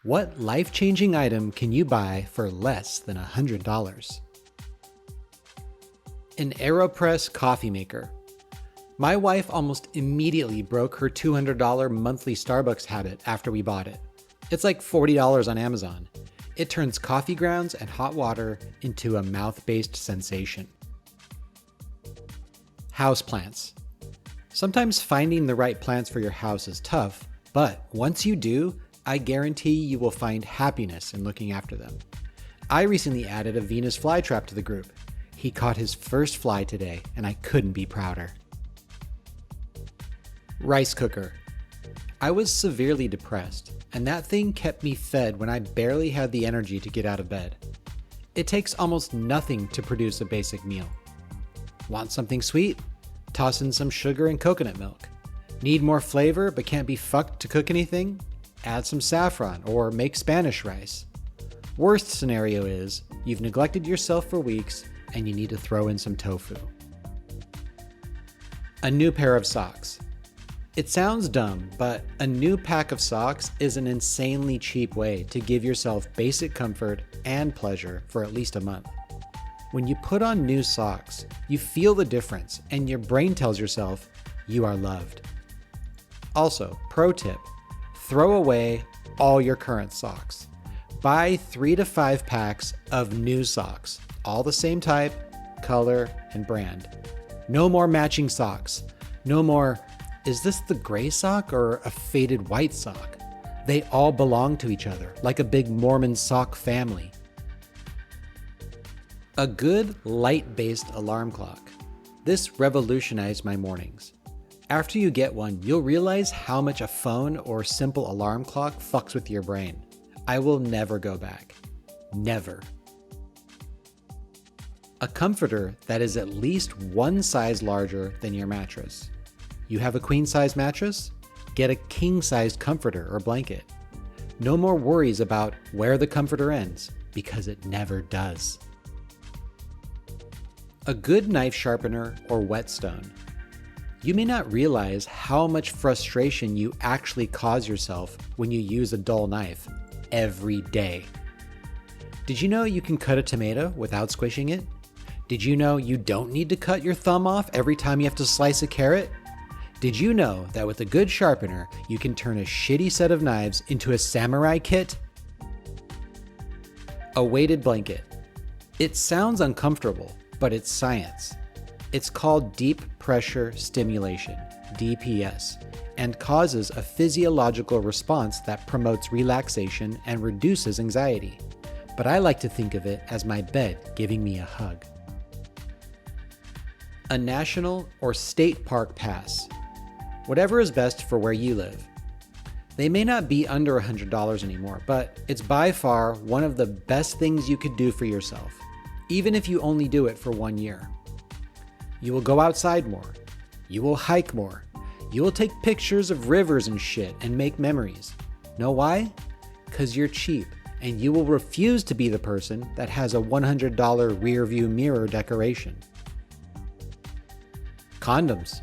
What life-changing item can you buy for less than $100? An AeroPress coffee maker. My wife almost immediately broke her $200 monthly Starbucks habit after we bought it. It's like $40 on Amazon. It turns coffee grounds and hot water into a mouth-based sensation. Houseplants. Sometimes finding the right plants for your house is tough, but once you do, I guarantee you will find happiness in looking after them. I recently added a Venus flytrap to the group. He caught his first fly today, and I couldn't be prouder. Rice cooker. I was severely depressed, and that thing kept me fed when I barely had the energy to get out of bed. It takes almost nothing to produce a basic meal. Want something sweet? Toss in some sugar and coconut milk. Need more flavor but can't be fucked to cook anything? Add some saffron or make Spanish rice. Worst scenario is, you've neglected yourself for weeks and you need to throw in some tofu. A new pair of socks. It sounds dumb, but a new pack of socks is an insanely cheap way to give yourself basic comfort and pleasure for at least a month. When you put on new socks, you feel the difference and your brain tells yourself you are loved. Also, pro tip, throw away all your current socks. Buy 3 to 5 packs of new socks, all the same type, color, and brand. No more matching socks. No more, is this the gray sock or a faded white sock? They all belong to each other, like a big Mormon sock family. A good light-based alarm clock. This revolutionized my mornings. After you get one, you'll realize how much a phone or simple alarm clock fucks with your brain. I will never go back. Never. A comforter that is at least one size larger than your mattress. You have a queen-size mattress? Get a king-sized comforter or blanket. No more worries about where the comforter ends, because it never does. A good knife sharpener or whetstone. You may not realize how much frustration you actually cause yourself when you use a dull knife every day. Did you know you can cut a tomato without squishing it? Did you know you don't need to cut your thumb off every time you have to slice a carrot? Did you know that with a good sharpener, you can turn a shitty set of knives into a samurai kit? A weighted blanket. It sounds uncomfortable, but it's science. It's called deep pressure stimulation, DPS, and causes a physiological response that promotes relaxation and reduces anxiety. But I like to think of it as my bed giving me a hug. A national or state park pass. Whatever is best for where you live. They may not be under $100 anymore, but it's by far one of the best things you could do for yourself, even if you only do it for 1 year. You will go outside more. You will hike more. You will take pictures of rivers and shit and make memories. Know why? 'Cause you're cheap, and you will refuse to be the person that has a $100 rear view mirror decoration. Condoms.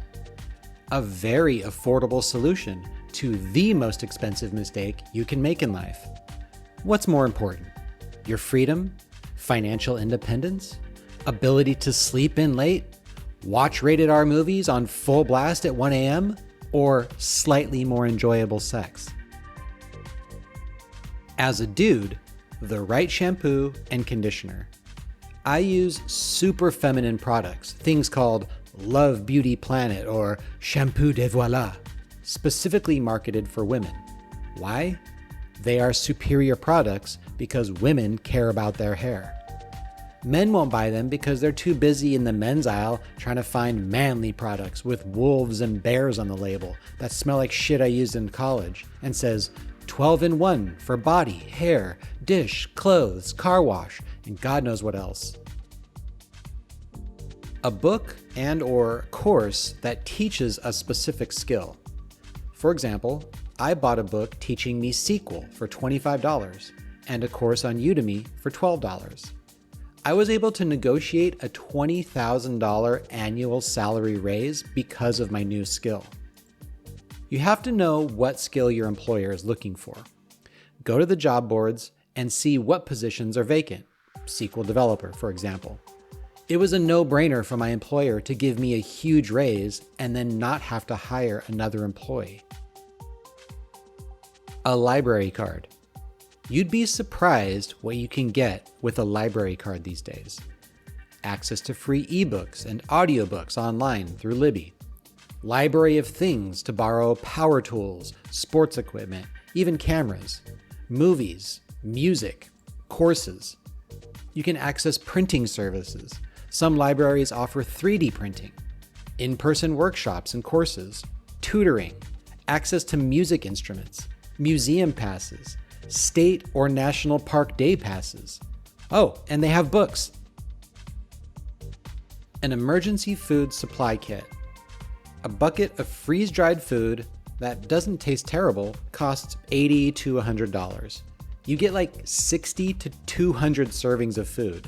A very affordable solution to the most expensive mistake you can make in life. What's more important? Your freedom? Financial independence? Ability to sleep in late? Watch rated R movies on full blast at 1 a.m.? Or slightly more enjoyable sex? As a dude, the right shampoo and conditioner. I use super feminine products, things called Love Beauty Planet or Shampoo de Voila, specifically marketed for women. Why? They are superior products because women care about their hair. Men won't buy them because they're too busy in the men's aisle trying to find manly products with wolves and bears on the label that smell like shit I used in college and says 12 in 1 for body, hair, dish, clothes, car wash, and God knows what else. A book and/or course that teaches a specific skill. For example, I bought a book teaching me SQL for $25 and a course on Udemy for $12. I was able to negotiate a $20,000 annual salary raise because of my new skill. You have to know what skill your employer is looking for. Go to the job boards and see what positions are vacant. SQL developer, for example. It was a no-brainer for my employer to give me a huge raise and then not have to hire another employee. A library card. You'd be surprised what you can get with a library card these days. Access to free ebooks and audiobooks online through Libby. Library of things to borrow power tools, sports equipment, even cameras. Movies, music, courses. You can access printing services. Some libraries offer 3D printing, in-person workshops and courses, tutoring, access to music instruments, museum passes, state or national park day passes. Oh, and they have books. An emergency food supply kit. A bucket of freeze-dried food that doesn't taste terrible costs $80 to $100. You get like 60 to 200 servings of food.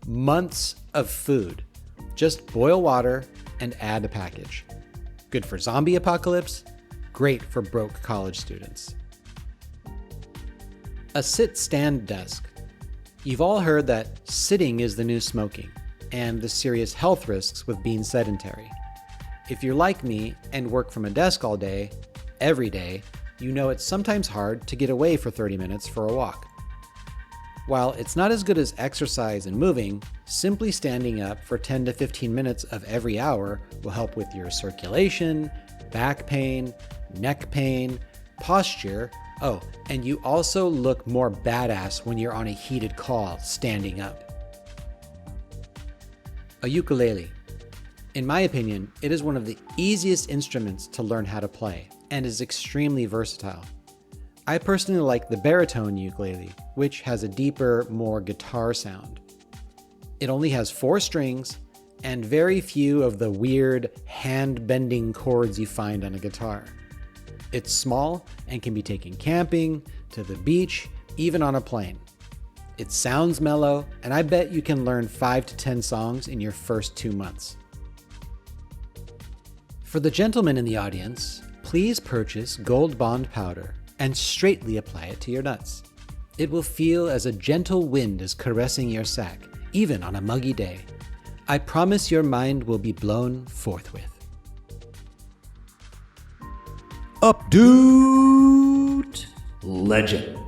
Months of food. Just boil water and add a package. Good for zombie apocalypse, great for broke college students. A sit-stand desk. You've all heard that sitting is the new smoking, and the serious health risks with being sedentary. If you're like me and work from a desk all day, every day, you know it's sometimes hard to get away for 30 minutes for a walk. While it's not as good as exercise and moving, simply standing up for 10 to 15 minutes of every hour will help with your circulation, back pain, neck pain, posture. Oh, and you also look more badass when you're on a heated call standing up. A ukulele. In my opinion, it is one of the easiest instruments to learn how to play and is extremely versatile. I personally like the baritone ukulele, which has a deeper, more guitar sound. It only has 4 strings and very few of the weird hand-bending chords you find on a guitar. It's small and can be taken camping, to the beach, even on a plane. It sounds mellow, and I bet you can learn 5 to 10 songs in your first 2 months. For the gentlemen in the audience, please purchase Gold Bond powder and straightly apply it to your nuts. It will feel as a gentle wind is caressing your sack, even on a muggy day. I promise your mind will be blown forthwith. Upvote legend.